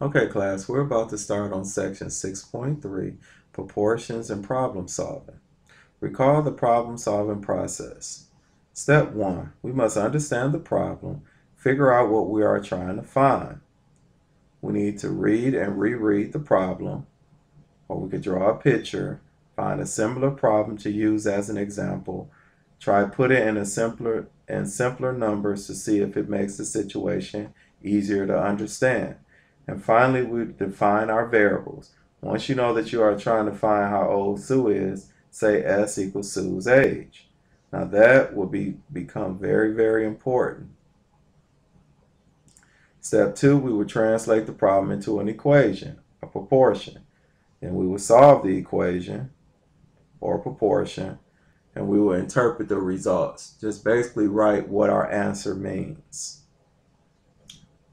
Okay, class, we're about to start on section 6.3, proportions and problem solving. Recall the problem solving process. Step 1, we must understand the problem, figure out what we are trying to find. We need to read and reread the problem, or we could draw a picture, find a similar problem to use as an example, try put it in simpler numbers to see if it makes the situation easier to understand. And finally, we define our variables. Once you know that you are trying to find how old Sue is, say S equals Sue's age. Now that will become very, very important. Step 2, we would translate the problem into an equation, a proportion. Then we would solve the equation or proportion, and we will interpret the results. Just basically write what our answer means.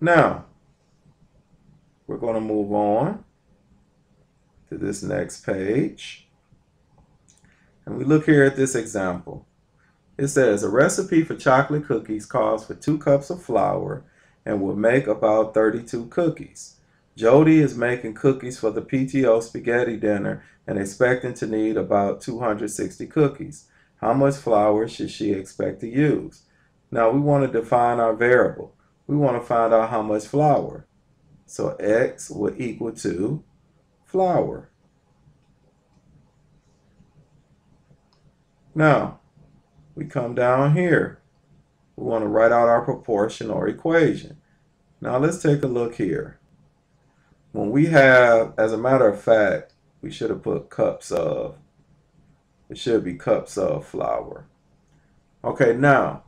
Now, we're going to move on to this next page. And we look here at this example. It says a recipe for chocolate cookies calls for 2 cups of flour and will make about 32 cookies. Jody is making cookies for the PTO spaghetti dinner and expecting to need about 260 cookies. How much flour should she expect to use? Now we want to define our variable. We want to find out how much flour. So X will equal to flour. Now we come down here. We want to write out our proportion or equation. Now let's take a look here. When we have, as a matter of fact, we should have put cups of, it should be cups of flour. Okay, now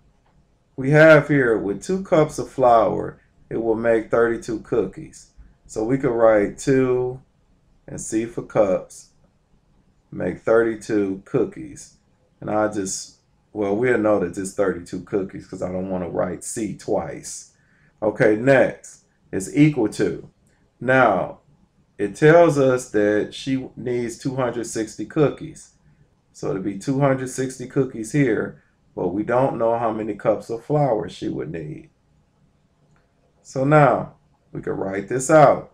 we have here with 2 cups of flour, it will make 32 cookies. So we could write 2 and C for cups, make 32 cookies. And we'll know that it's 32 cookies because I don't want to write C twice. Okay, next is equal to. Now, it tells us that she needs 260 cookies. So it'll be 260 cookies here, but we don't know how many cups of flour she would need. So now, we can write this out.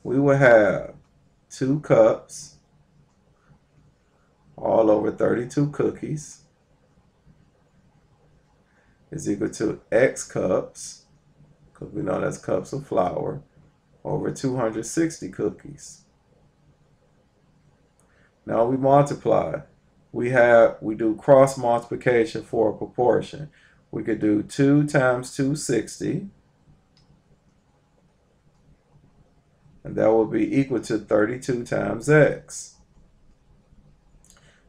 We will have 2 cups all over 32 cookies is equal to X cups, because we know that's cups of flour, over 260 cookies. Now we multiply. We do cross multiplication for a proportion. We could do 2 times 260, and that will be equal to 32 times X.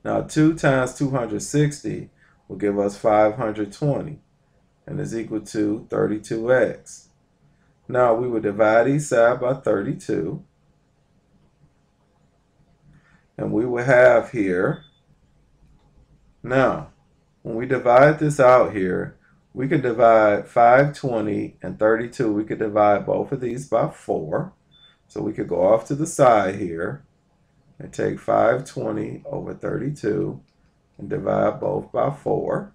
Now 2 times 260 will give us 520, and is equal to 32X. Now we would divide each side by 32. And we will have here, now, when we divide this out here, we can divide 520 and 32. We could divide both of these by 4. So we could go off to the side here and take 520 over 32 and divide both by 4.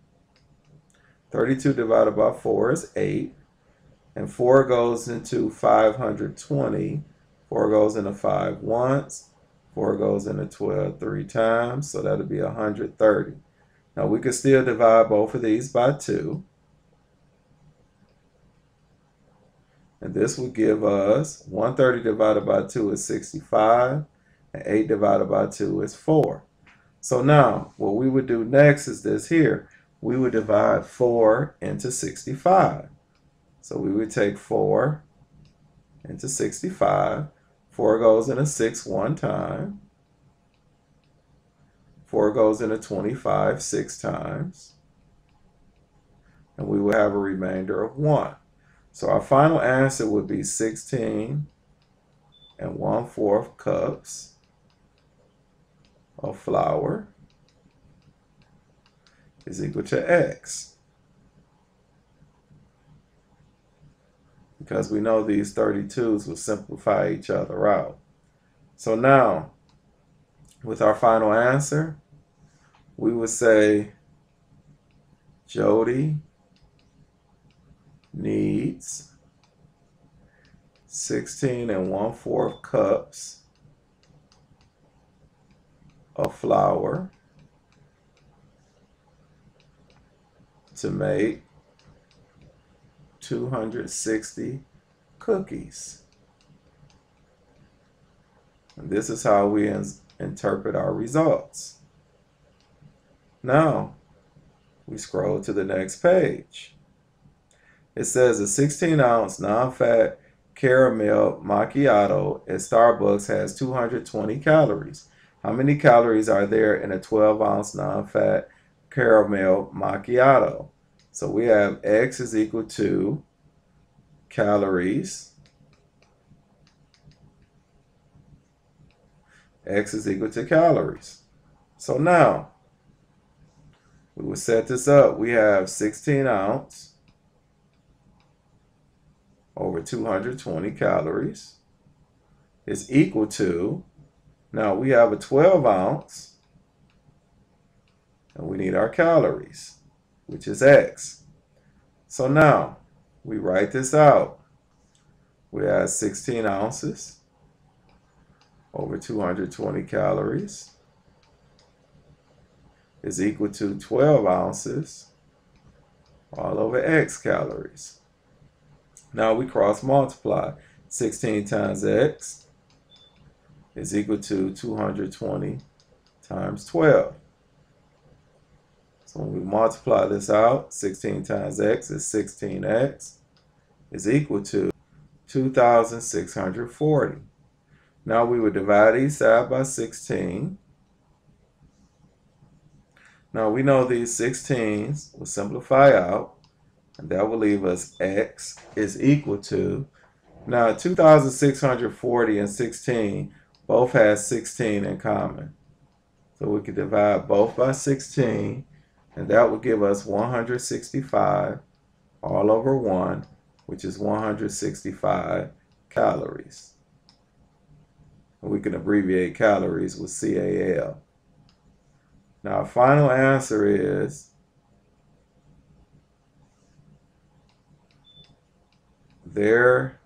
32 divided by 4 is 8. And 4 goes into 520. 4 goes into 5 once. 4 goes into 12 3 times. So that'll be 130. Now we could still divide both of these by 2. And this will give us 130 divided by 2 is 65. And 8 divided by 2 is 4. So now what we would do next is this here. We would divide 4 into 65. So we would take 4 into 65. 4 goes into 6 one time. 4 goes into 25 6 times. And we will have a remainder of 1. So our final answer would be 16 1/4 cups of flour is equal to X. Because we know these 32s will simplify each other out. So now, with our final answer, we would say Jody needs 16 1/4 cups of flour to make 260 cookies. And this is how we interpret our results. Now, we scroll to the next page. It says a 16-ounce non-fat caramel macchiato at Starbucks has 220 calories. How many calories are there in a 12-ounce non-fat caramel macchiato? So we have X is equal to calories. X is equal to calories. So now, we will set this up. We have 16 ounce over 220 calories is equal to, now we have a 12 ounce, and we need our calories, which is X. So now, we write this out. We have 16 ounces over 220 calories is equal to 12 ounces all over X calories. Now we cross multiply. 16 times X is equal to 220 times 12. So when we multiply this out, 16 times X is 16X is equal to 2,640. Now we would divide these side by 16. Now we know these 16s will simplify out, and that will leave us X is equal to, now 2,640 and 16 both have 16 in common. So we could divide both by 16, and that would give us 165 all over 1, which is 165 calories. And we can abbreviate calories with CAL. Now our final answer is there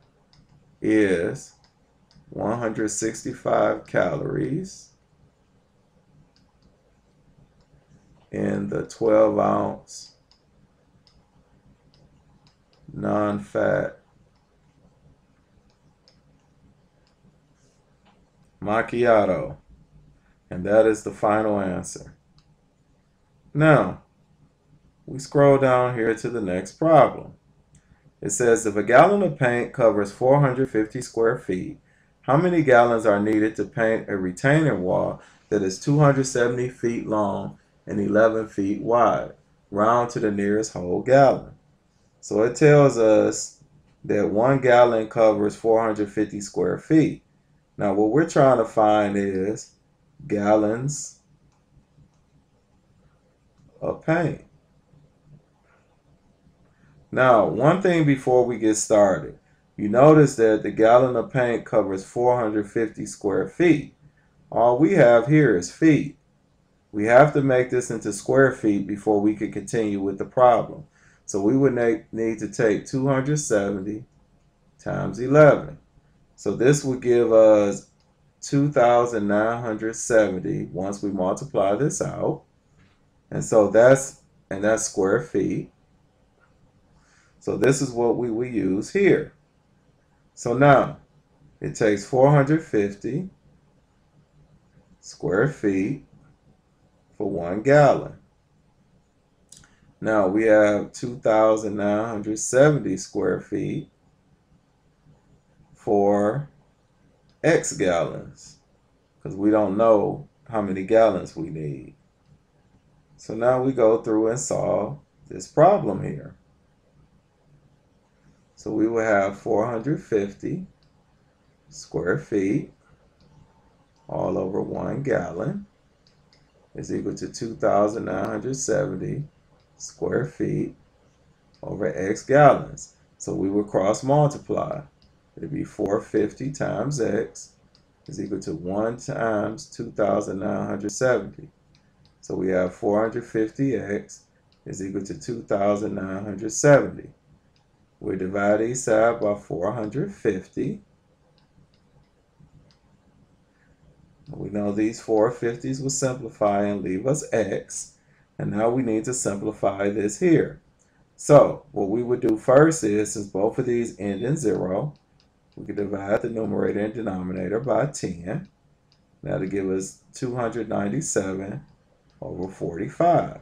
is 165 calories in the 12-ounce non-fat macchiato, and that is the final answer. Now, we scroll down here to the next problem. It says if a gallon of paint covers 450 square feet, how many gallons are needed to paint a retaining wall that is 270 feet long and 11 feet wide? Round to the nearest whole gallon. So it tells us that 1 gallon covers 450 square feet. Now what we're trying to find is gallons of paint. Now, one thing before we get started, you notice that the gallon of paint covers 450 square feet. All we have here is feet. We have to make this into square feet before we can continue with the problem. So we would need to take 270 times 11. So this would give us 2,970 once we multiply this out. And so that's square feet. So this is what we will use here. So now it takes 450 square feet for 1 gallon. Now we have 2,970 square feet for X gallons, because we don't know how many gallons we need. So now we go through and solve this problem here. So we will have 450 square feet all over 1 gallon is equal to 2,970 square feet over X gallons. So we will cross multiply. It'd be 450 times X is equal to 1 times 2,970. So we have 450X is equal to 2,970. We divide each side by 450. We know these 450s will simplify and leave us x. And now we need to simplify this here. So what we would do first is, since both of these end in 0, we could divide the numerator and denominator by 10. That'll give us 297 over 45.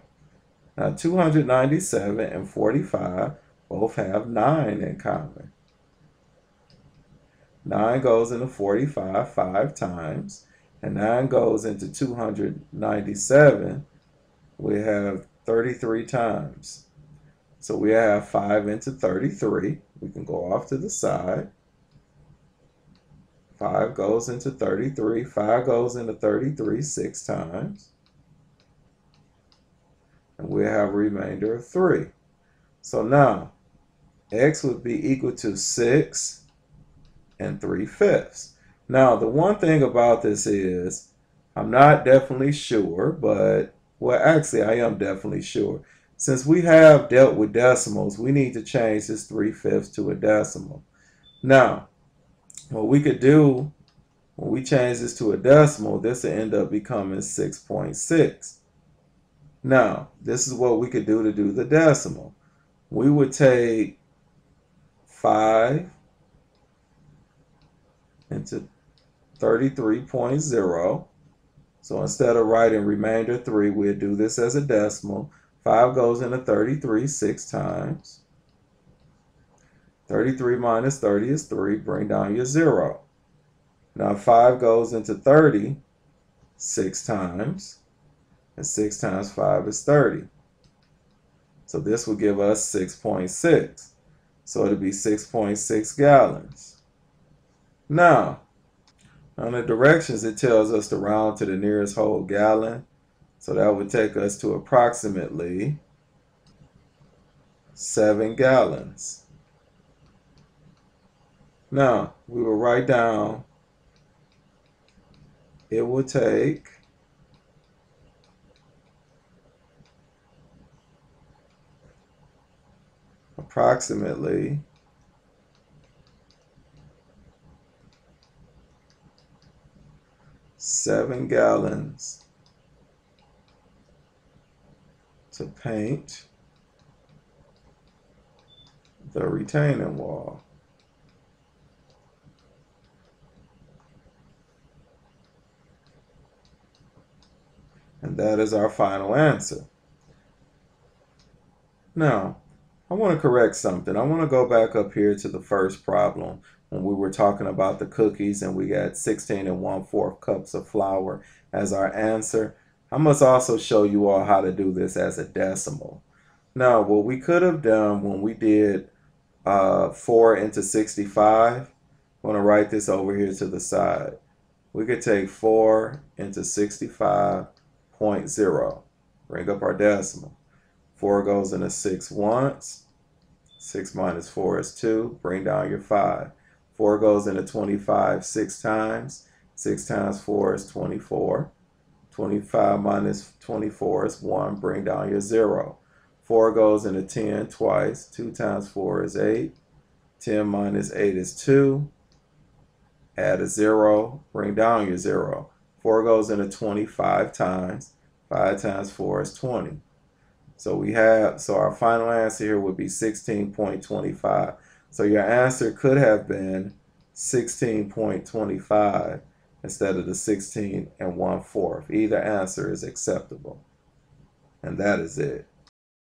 Now 297 and 45 both have 9 in common. 9 goes into 45 5 times, and 9 goes into 297. We have 33 times. So we have 5 into 33. We can go off to the side. 5 goes into 33. 5 goes into 33 6 times. And we have a remainder of 3. So now, x would be equal to 6 and 3/5. Now, the one thing about this is, I'm not definitely sure, but, well, actually, I am definitely sure. Since we have dealt with decimals, we need to change this 3/5 to a decimal. Now, what we could do, when we change this to a decimal, this will end up becoming 6.6. Now, this is what we could do to do the decimal. We would take 5 into 33.0. So instead of writing remainder 3, we'll do this as a decimal. 5 goes into 33 6 times. 33 minus 30 is 3. Bring down your 0. Now 5 goes into 30 6 times. And 6 times 5 is 30. So this will give us 6.6. So it'll be 6.6 gallons. Now, on the directions, it tells us to round to the nearest whole gallon. So that would take us to approximately 7 gallons. Now, we will write down, it will take approximately 7 gallons to paint the retaining wall. And that is our final answer. Now, I want to correct something. I want to go back up here to the first problem when we were talking about the cookies and we got 16 1/4 cups of flour as our answer. I must also show you all how to do this as a decimal. Now, what we could have done when we did 4 into 65, I'm going to write this over here to the side. We could take 4 into 65.0. Bring up our decimal. 4 goes into 6 once. 6 minus 4 is 2. Bring down your 5. 4 goes into 25 6 times. 6 times 4 is 24. 25 minus 24 is 1. Bring down your 0. 4 goes into 10 twice. 2 times 4 is 8. 10 minus 8 is 2. Add a 0. Bring down your 0. 4 goes into 25 times. 5 times 4 is 20. So our final answer here would be 16.25. So your answer could have been 16.25 instead of the 16 1/4. Either answer is acceptable. And that is it.